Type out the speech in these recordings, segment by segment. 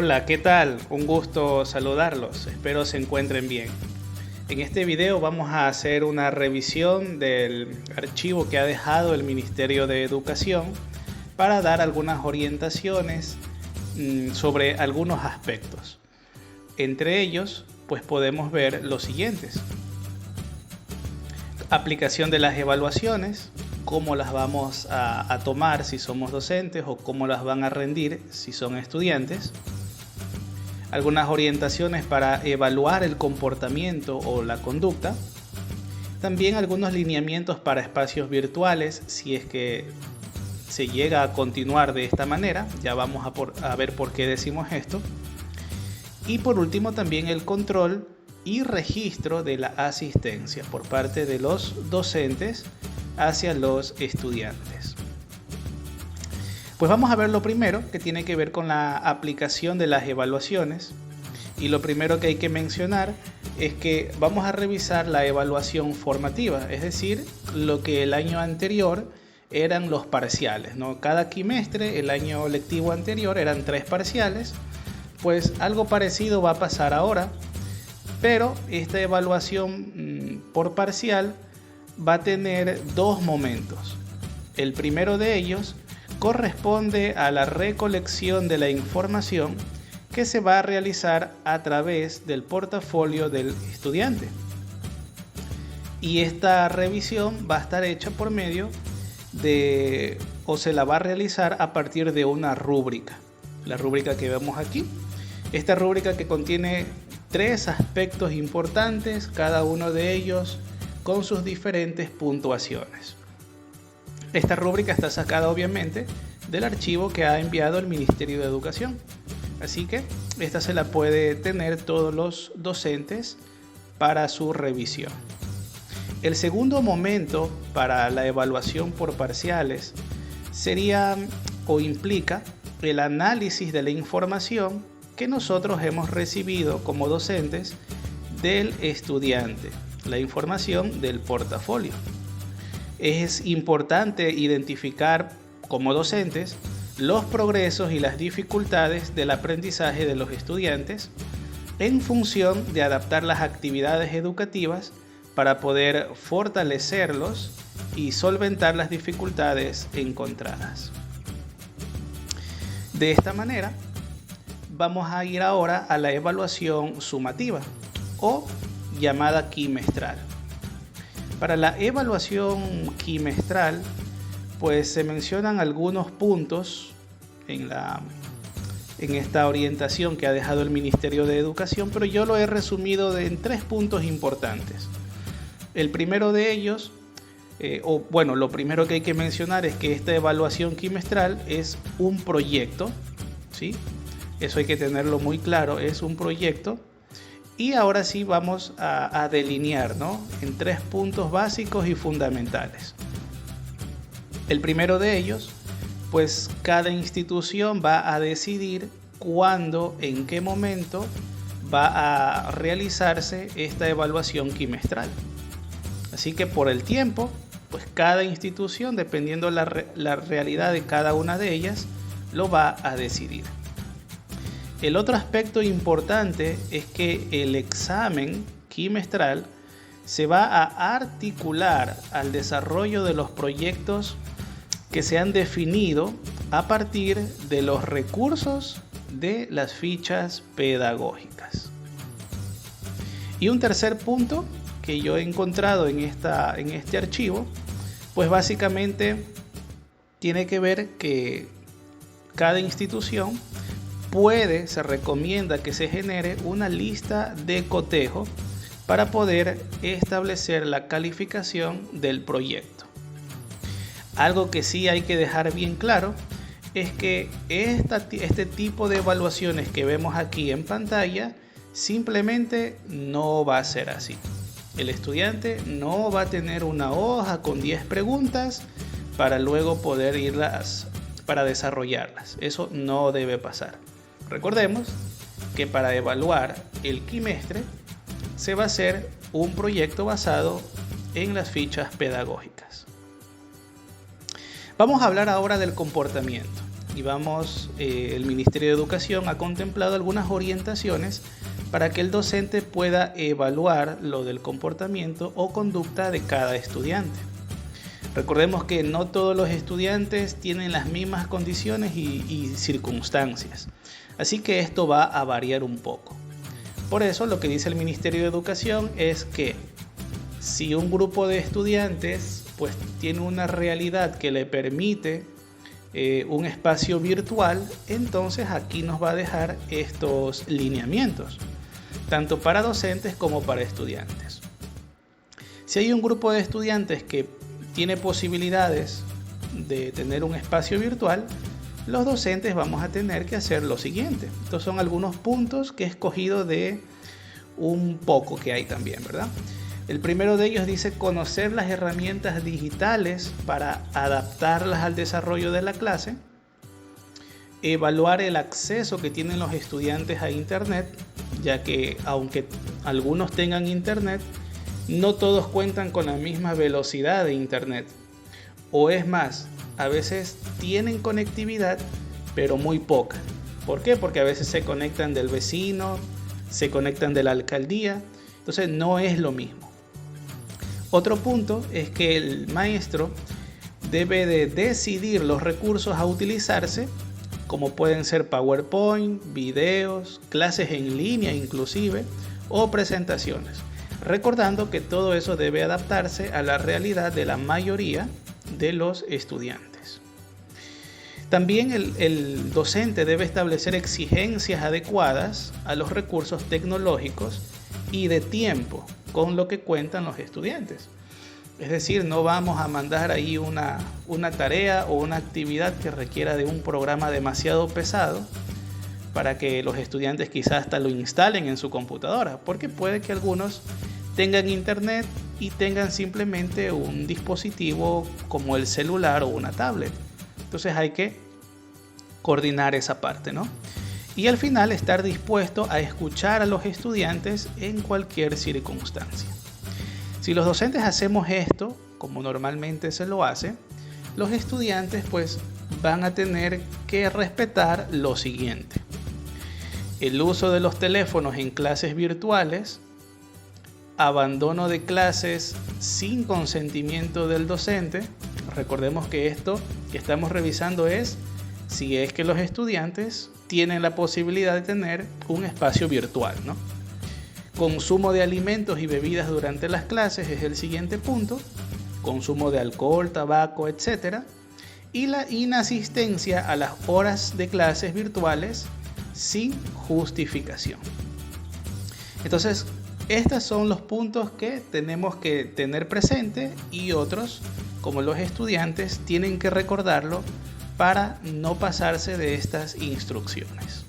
Hola, ¿qué tal? Un gusto saludarlos, espero se encuentren bien. En este video vamos a hacer una revisión del archivo que ha dejado el Ministerio de Educación para dar algunas orientaciones sobre algunos aspectos. Entre ellos, pues podemos ver los siguientes. Aplicación de las evaluaciones, cómo las vamos a tomar si somos docentes o cómo las van a rendir si son estudiantes. Algunas orientaciones para evaluar el comportamiento o la conducta. También algunos lineamientos para espacios virtuales si es que se llega a continuar de esta manera. Ya vamos a ver por qué decimos esto. Y por último también el control y registro de la asistencia por parte de los docentes hacia los estudiantes. Pues vamos a ver lo primero, que tiene que ver con la aplicación de las evaluaciones. Y lo primero que hay que mencionar es que vamos a revisar la evaluación formativa, es decir, lo que el año anterior eran los parciales, ¿no? Cada quimestre, el año lectivo anterior eran 3 parciales, pues algo parecido va a pasar ahora, pero esta evaluación por parcial va a tener 2 momentos. El primero de ellos corresponde a la recolección de la información que se va a realizar a través del portafolio del estudiante. Y esta revisión va a estar hecha por medio de, o se la va a realizar a partir de una rúbrica. La rúbrica que vemos aquí. Esta rúbrica que contiene 3 aspectos importantes, cada uno de ellos con sus diferentes puntuaciones. Esta rúbrica está sacada obviamente del archivo que ha enviado el Ministerio de Educación. Así que esta se la puede tener todos los docentes para su revisión. El segundo momento para la evaluación por parciales sería o implica el análisis de la información que nosotros hemos recibido como docentes del estudiante, la información del portafolio. Es importante identificar como docentes los progresos y las dificultades del aprendizaje de los estudiantes en función de adaptar las actividades educativas para poder fortalecerlos y solventar las dificultades encontradas. De esta manera, vamos a ir ahora a la evaluación sumativa o llamada quimestral. Para la evaluación quimestral, pues se mencionan algunos puntos en esta orientación que ha dejado el Ministerio de Educación, pero yo lo he resumido en 3 puntos importantes. El primero de ellos, lo primero que hay que mencionar es que esta evaluación quimestral es un proyecto, ¿sí? Eso hay que tenerlo muy claro, es un proyecto. Y ahora sí vamos a delinear, ¿no? En 3 puntos básicos y fundamentales. El primero de ellos, pues cada institución va a decidir cuándo, en qué momento va a realizarse esta evaluación quimestral. Así que por el tiempo, pues cada institución, dependiendo la realidad de cada una de ellas, lo va a decidir. El otro aspecto importante es que el examen quimestral se va a articular al desarrollo de los proyectos que se han definido a partir de los recursos de las fichas pedagógicas. Y un tercer punto que yo he encontrado en este archivo, pues básicamente tiene que ver que cada institución se recomienda que se genere una lista de cotejo para poder establecer la calificación del proyecto. Algo que sí hay que dejar bien claro es que este tipo de evaluaciones que vemos aquí en pantalla simplemente no va a ser así. El estudiante no va a tener una hoja con 10 preguntas para luego poder para desarrollarlas. Eso no debe pasar. Recordemos que para evaluar el quimestre se va a hacer un proyecto basado en las fichas pedagógicas. Vamos a hablar ahora del comportamiento. y el Ministerio de Educación ha contemplado algunas orientaciones para que el docente pueda evaluar lo del comportamiento o conducta de cada estudiante. Recordemos que no todos los estudiantes tienen las mismas condiciones y circunstancias, así que esto va a variar un poco. Por eso lo que dice el Ministerio de Educación es que si un grupo de estudiantes pues tiene una realidad que le permite un espacio virtual, entonces aquí nos va a dejar estos lineamientos, tanto para docentes como para estudiantes. Si hay un grupo de estudiantes que tiene posibilidades de tener un espacio virtual, los docentes vamos a tener que hacer lo siguiente. Estos son algunos puntos que he escogido de un poco que hay también, ¿verdad? El primero de ellos dice conocer las herramientas digitales para adaptarlas al desarrollo de la clase, evaluar el acceso que tienen los estudiantes a Internet, ya que aunque algunos tengan Internet, no todos cuentan con la misma velocidad de Internet. O es más, a veces tienen conectividad, pero muy poca. ¿Por qué? Porque a veces se conectan del vecino, se conectan de la alcaldía, entonces no es lo mismo. Otro punto es que el maestro debe de decidir los recursos a utilizarse, como pueden ser PowerPoint, videos, clases en línea inclusive, o presentaciones. Recordando que todo eso debe adaptarse a la realidad de la mayoría de los estudiantes. También el docente debe establecer exigencias adecuadas a los recursos tecnológicos y de tiempo con lo que cuentan los estudiantes. Es decir, no vamos a mandar ahí una tarea o una actividad que requiera de un programa demasiado pesado para que los estudiantes quizás hasta lo instalen en su computadora, porque puede que algunos tengan internet y tengan simplemente un dispositivo como el celular o una tablet. Entonces hay que coordinar esa parte, ¿no? Y al final estar dispuesto a escuchar a los estudiantes en cualquier circunstancia. Si los docentes hacemos esto, como normalmente se lo hace, los estudiantes pues van a tener que respetar lo siguiente: el uso de los teléfonos en clases virtuales, abandono de clases sin consentimiento del docente. Recordemos que esto que estamos revisando es si es que los estudiantes tienen la posibilidad de tener un espacio virtual, ¿no? Consumo de alimentos y bebidas durante las clases es el siguiente punto. Consumo de alcohol, tabaco, etc. Y la inasistencia a las horas de clases virtuales sin justificación. Entonces, estos son los puntos que tenemos que tener presente, y otros, como los estudiantes, tienen que recordarlo para no pasarse de estas instrucciones.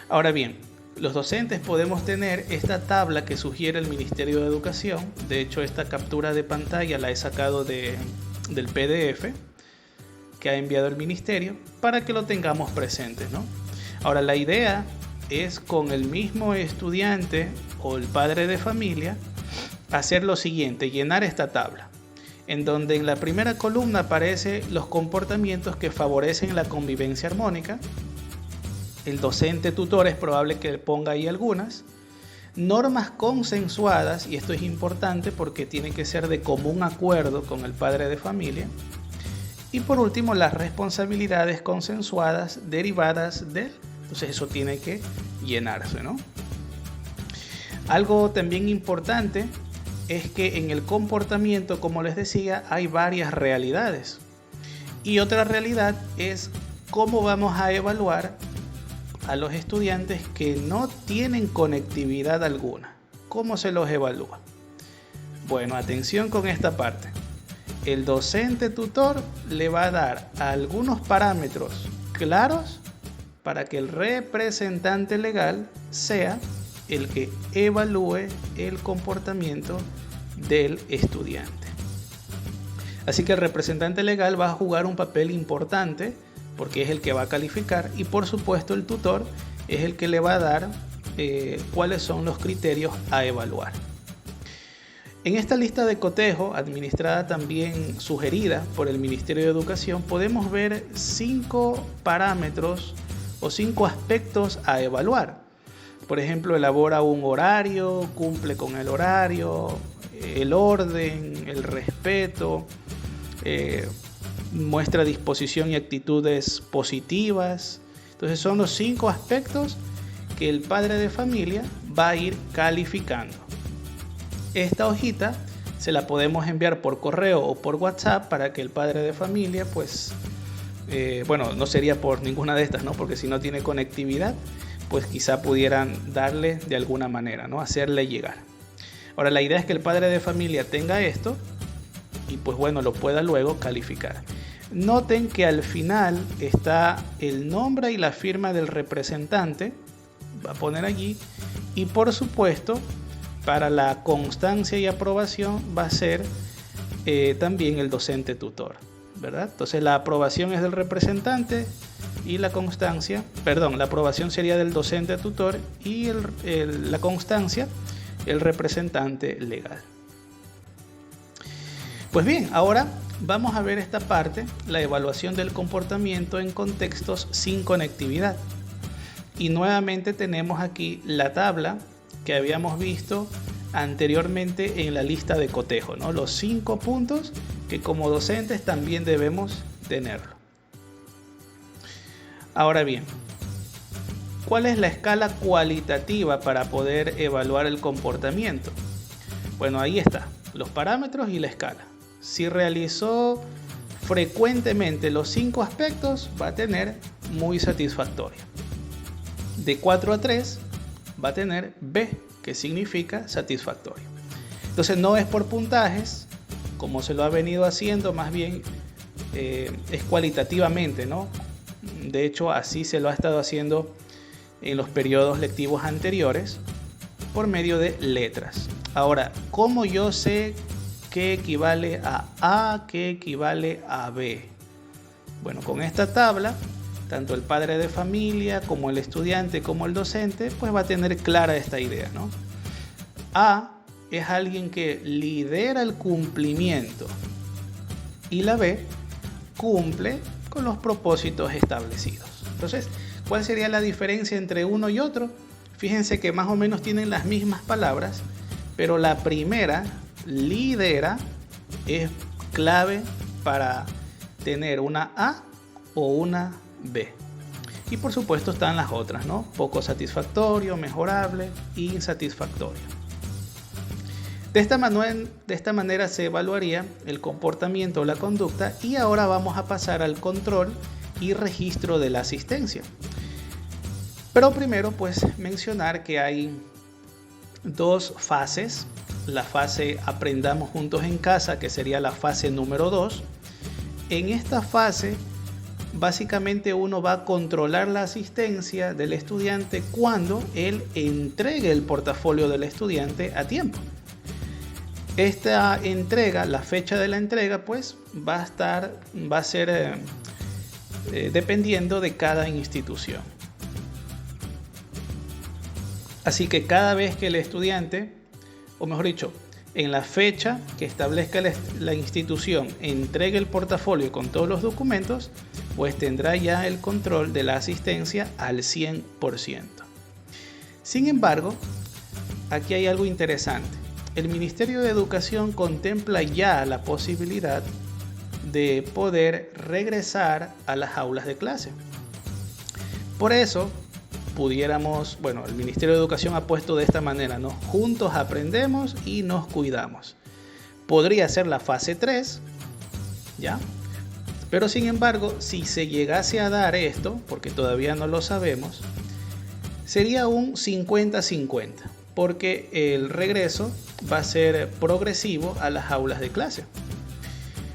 Ahora bien, los docentes podemos tener esta tabla que sugiere el Ministerio de Educación. De hecho, esta captura de pantalla la he sacado del PDF que ha enviado el Ministerio para que lo tengamos presente, ¿no? Ahora, la idea es con el mismo estudiante o el padre de familia hacer lo siguiente: llenar esta tabla, en donde en la primera columna aparecen los comportamientos que favorecen la convivencia armónica. El docente tutor es probable que ponga ahí algunas normas consensuadas, y esto es importante porque tiene que ser de común acuerdo con el padre de familia. Y por último, las responsabilidades consensuadas derivadas de él. Entonces eso tiene que llenarse, ¿no? Algo también importante es que en el comportamiento, como les decía, hay varias realidades. Y otra realidad es cómo vamos a evaluar a los estudiantes que no tienen conectividad alguna. ¿Cómo se los evalúa? Bueno, atención con esta parte. El docente tutor le va a dar algunos parámetros claros para que el representante legal sea el que evalúe el comportamiento del estudiante. Así que el representante legal va a jugar un papel importante porque es el que va a calificar, y por supuesto el tutor es el que le va a dar cuáles son los criterios a evaluar. En esta lista de cotejo, administrada también sugerida por el Ministerio de Educación, podemos ver 5 parámetros o 5 aspectos a evaluar. Por ejemplo, elabora un horario, cumple con el horario, el orden, el respeto, muestra disposición y actitudes positivas. Entonces son los 5 aspectos que el padre de familia va a ir calificando. Esta hojita se la podemos enviar por correo o por WhatsApp para que el padre de familia, pues, no sería por ninguna de estas, ¿no? Porque si no tiene conectividad, pues quizá pudieran darle de alguna manera, ¿no? Hacerle llegar. Ahora, la idea es que el padre de familia tenga esto y pues bueno, lo pueda luego calificar. Noten que al final está el nombre y la firma del representante, va a poner allí, y por supuesto, para la constancia y aprobación va a ser también el docente tutor, ¿verdad? Entonces la aprobación es del representante y la constancia, la aprobación sería del docente tutor y la constancia, el representante legal. Pues bien, ahora vamos a ver esta parte, la evaluación del comportamiento en contextos sin conectividad. Y nuevamente tenemos aquí la tabla que habíamos visto anteriormente en la lista de cotejo, ¿no? Los 5 puntos que como docentes también debemos tenerlo. Ahora bien, ¿cuál es la escala cualitativa para poder evaluar el comportamiento? Bueno, ahí está, los parámetros y la escala. Si realizó frecuentemente los 5 aspectos, va a tener muy satisfactorio. De 4 a 3 va a tener B, que significa satisfactorio. Entonces no es por puntajes, como se lo ha venido haciendo, más bien es cualitativamente, ¿no? De hecho, así se lo ha estado haciendo en los periodos lectivos anteriores por medio de letras. Ahora, ¿cómo yo sé qué equivale a A, qué equivale a B? Bueno, con esta tabla, tanto el padre de familia como el estudiante como el docente, pues va a tener clara esta idea, ¿no? A es alguien que lidera el cumplimiento y la B cumple con los propósitos establecidos. Entonces, ¿cuál sería la diferencia entre uno y otro? Fíjense que más o menos tienen las mismas palabras, pero la primera, lidera, es clave para tener una A o una B. Y por supuesto están las otras, ¿no? Poco satisfactorio, mejorable, insatisfactorio. De esta manera se evaluaría el comportamiento o la conducta, y ahora vamos a pasar al control y registro de la asistencia. Pero primero, pues mencionar que hay 2 fases. La fase Aprendamos Juntos en Casa, que sería la fase número 2. En esta fase, básicamente uno va a controlar la asistencia del estudiante cuando él entregue el portafolio del estudiante a tiempo. Esta entrega, la fecha de la entrega, pues va a ser dependiendo de cada institución. Así que cada vez que el estudiante, o mejor dicho, en la fecha que establezca la institución, entregue el portafolio con todos los documentos, pues tendrá ya el control de la asistencia al 100%. Sin embargo, aquí hay algo interesante. El Ministerio de Educación contempla ya la posibilidad de poder regresar a las aulas de clase. Por eso, el Ministerio de Educación ha puesto de esta manera, ¿no? Juntos aprendemos y nos cuidamos. Podría ser la fase 3, ¿ya? Pero sin embargo, si se llegase a dar esto, porque todavía no lo sabemos, sería un 50-50, porque el regreso va a ser progresivo a las aulas de clase.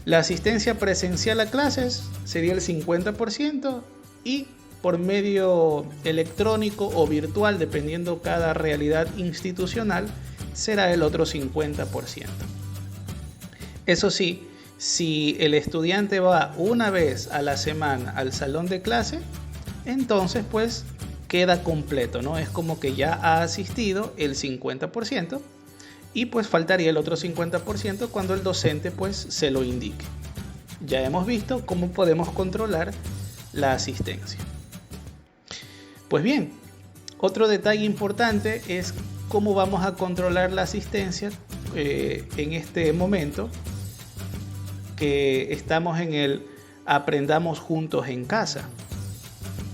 La asistencia presencial a clases sería el 50% y por medio electrónico o virtual, dependiendo cada realidad institucional, será el otro 50%. Eso sí, si el estudiante va una vez a la semana al salón de clase, entonces pues queda completo, ¿no? Es como que ya ha asistido el 50%. y pues faltaría el otro 50% cuando el docente pues se lo indique. Ya hemos visto cómo podemos controlar la asistencia. Pues bien, otro detalle importante es cómo vamos a controlar la asistencia en este momento que estamos en el aprendamos juntos en casa.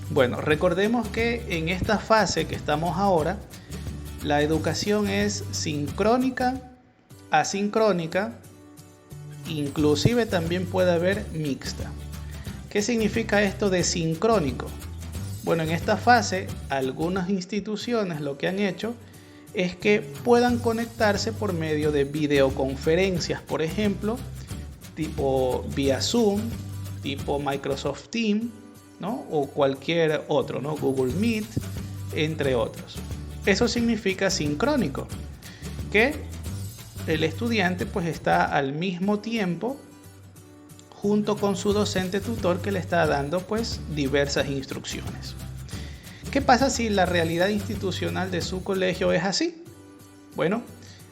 Bueno, recordemos que en esta fase que estamos ahora, la educación es sincrónica, asincrónica, inclusive también puede haber mixta. ¿Qué significa esto de sincrónico? Bueno, en esta fase algunas instituciones lo que han hecho es que puedan conectarse por medio de videoconferencias, por ejemplo, tipo vía Zoom, tipo Microsoft Teams, ¿no? O cualquier otro, ¿no? Google Meet, entre otros. Eso significa sincrónico, que el estudiante pues está al mismo tiempo junto con su docente tutor que le está dando pues diversas instrucciones. ¿Qué pasa si la realidad institucional de su colegio es así? Bueno,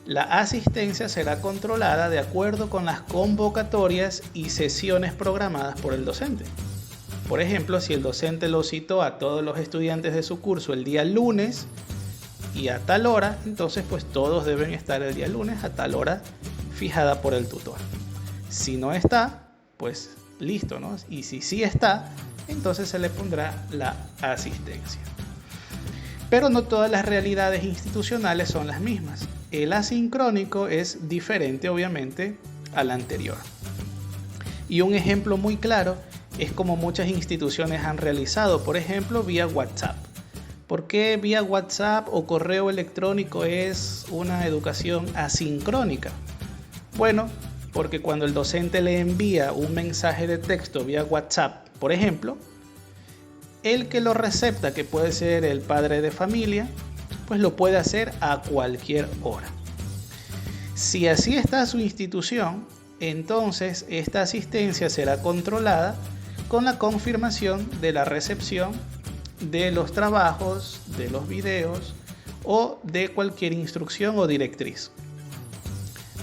la asistencia será controlada de acuerdo con las convocatorias y sesiones programadas por el docente. Por ejemplo, si el docente lo citó a todos los estudiantes de su curso el día lunes y a tal hora, entonces pues todos deben estar el día lunes a tal hora fijada por el tutor. Si no está, pues listo, ¿no? Y si sí está, entonces se le pondrá la asistencia. Pero no todas las realidades institucionales son las mismas. El asincrónico es diferente, obviamente, al anterior. Y un ejemplo muy claro es como muchas instituciones han realizado, por ejemplo, vía WhatsApp. ¿Por qué vía WhatsApp o correo electrónico es una educación asincrónica? Bueno, porque cuando el docente le envía un mensaje de texto vía WhatsApp, por ejemplo, el que lo recepta, que puede ser el padre de familia, pues lo puede hacer a cualquier hora. Si así está su institución, entonces esta asistencia será controlada con la confirmación de la recepción de los trabajos, de los videos o de cualquier instrucción o directriz.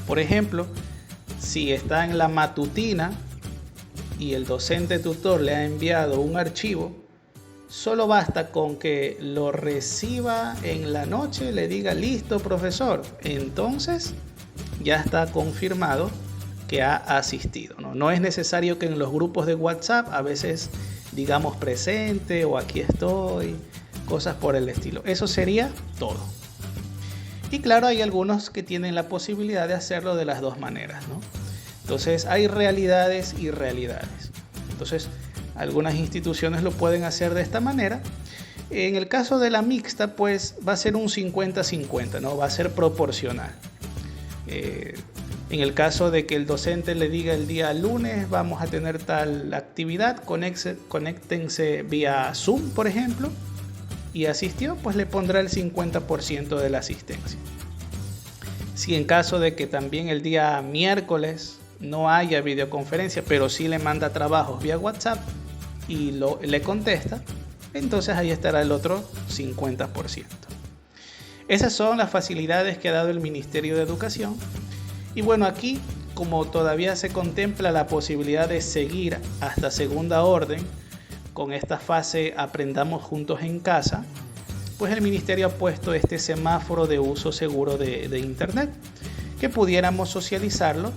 Por ejemplo, si está en la matutina y el docente tutor le ha enviado un archivo, solo basta con que lo reciba en la noche, le diga listo profesor, entonces ya está confirmado que ha asistido, ¿no? No es necesario que en los grupos de WhatsApp a veces digamos presente o aquí estoy, cosas por el estilo. Eso sería todo. Y claro, hay algunos que tienen la posibilidad de hacerlo de las dos maneras, ¿no? Entonces hay realidades y realidades. Entonces algunas instituciones lo pueden hacer de esta manera. En el caso de la mixta, pues va a ser un 50-50, ¿no? Va a ser proporcional. En el caso de que el docente le diga el día lunes vamos a tener tal actividad, conéctense vía Zoom, por ejemplo, y asistió, pues le pondrá el 50% de la asistencia. Si en caso de que también el día miércoles no haya videoconferencia, pero sí le manda trabajos vía WhatsApp y le contesta, entonces ahí estará el otro 50%. Esas son las facilidades que ha dado el Ministerio de Educación. Y bueno, aquí como todavía se contempla la posibilidad de seguir hasta segunda orden con esta fase Aprendamos Juntos en Casa, pues el Ministerio ha puesto este semáforo de uso seguro de Internet, que pudiéramos socializarlo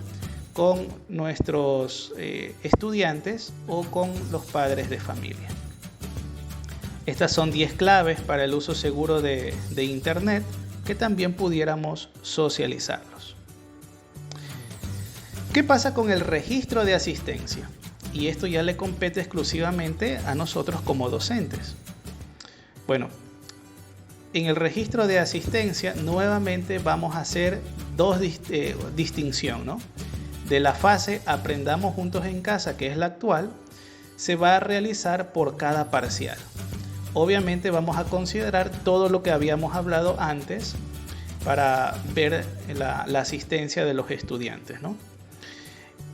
con nuestros estudiantes o con los padres de familia. Estas son 10 claves para el uso seguro de Internet que también pudiéramos socializarlos. ¿Qué pasa con el registro de asistencia? Y esto ya le compete exclusivamente a nosotros como docentes. Bueno, en el registro de asistencia nuevamente vamos a hacer dos distinción, ¿no? De la fase Aprendamos Juntos en Casa, que es la actual, se va a realizar por cada parcial. Obviamente vamos a considerar todo lo que habíamos hablado antes para ver la asistencia de los estudiantes, ¿no?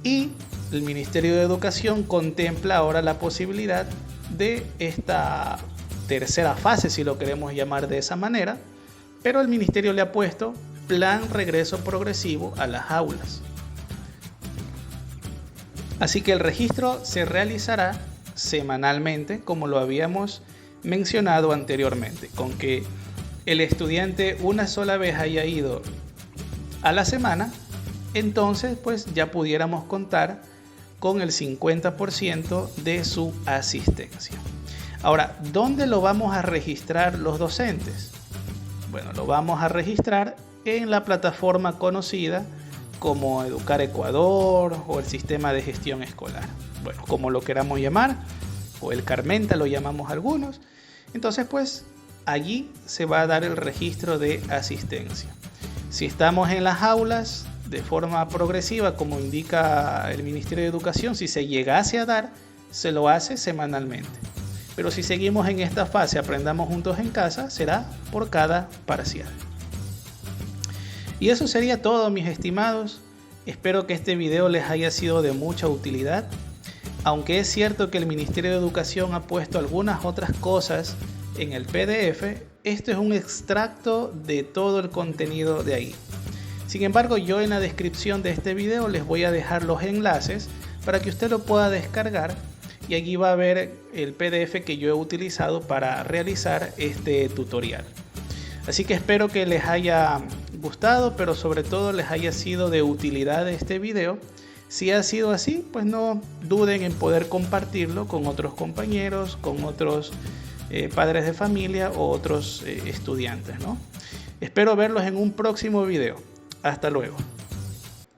Y el Ministerio de Educación contempla ahora la posibilidad de esta tercera fase, si lo queremos llamar de esa manera, pero el Ministerio le ha puesto plan regreso progresivo a las aulas. Así que el registro se realizará semanalmente, como lo habíamos mencionado anteriormente, con que el estudiante una sola vez haya ido a la semana, entonces pues ya pudiéramos contar con el 50% de su asistencia. Ahora, ¿dónde lo vamos a registrar los docentes? Bueno, lo vamos a registrar en la plataforma conocida como Educar Ecuador o el Sistema de Gestión Escolar. Bueno, como lo queramos llamar, o el Carmenta lo llamamos algunos. Entonces, pues, allí se va a dar el registro de asistencia. Si estamos en las aulas de forma progresiva, como indica el Ministerio de Educación, si se llegase a dar, se lo hace semanalmente. Pero si seguimos en esta fase, aprendamos juntos en casa, será por cada parcial. Y eso sería todo, mis estimados. Espero que este video les haya sido de mucha utilidad. Aunque es cierto que el Ministerio de Educación ha puesto algunas otras cosas en el PDF, esto es un extracto de todo el contenido de ahí. Sin embargo, yo en la descripción de este video les voy a dejar los enlaces para que usted lo pueda descargar y allí va a ver el PDF que yo he utilizado para realizar este tutorial. Así que espero que les haya gustado, pero sobre todo les haya sido de utilidad este video. Si ha sido así, pues no duden en poder compartirlo con otros compañeros, con otros padres de familia o otros estudiantes, ¿no? Espero verlos en un próximo video. Hasta luego.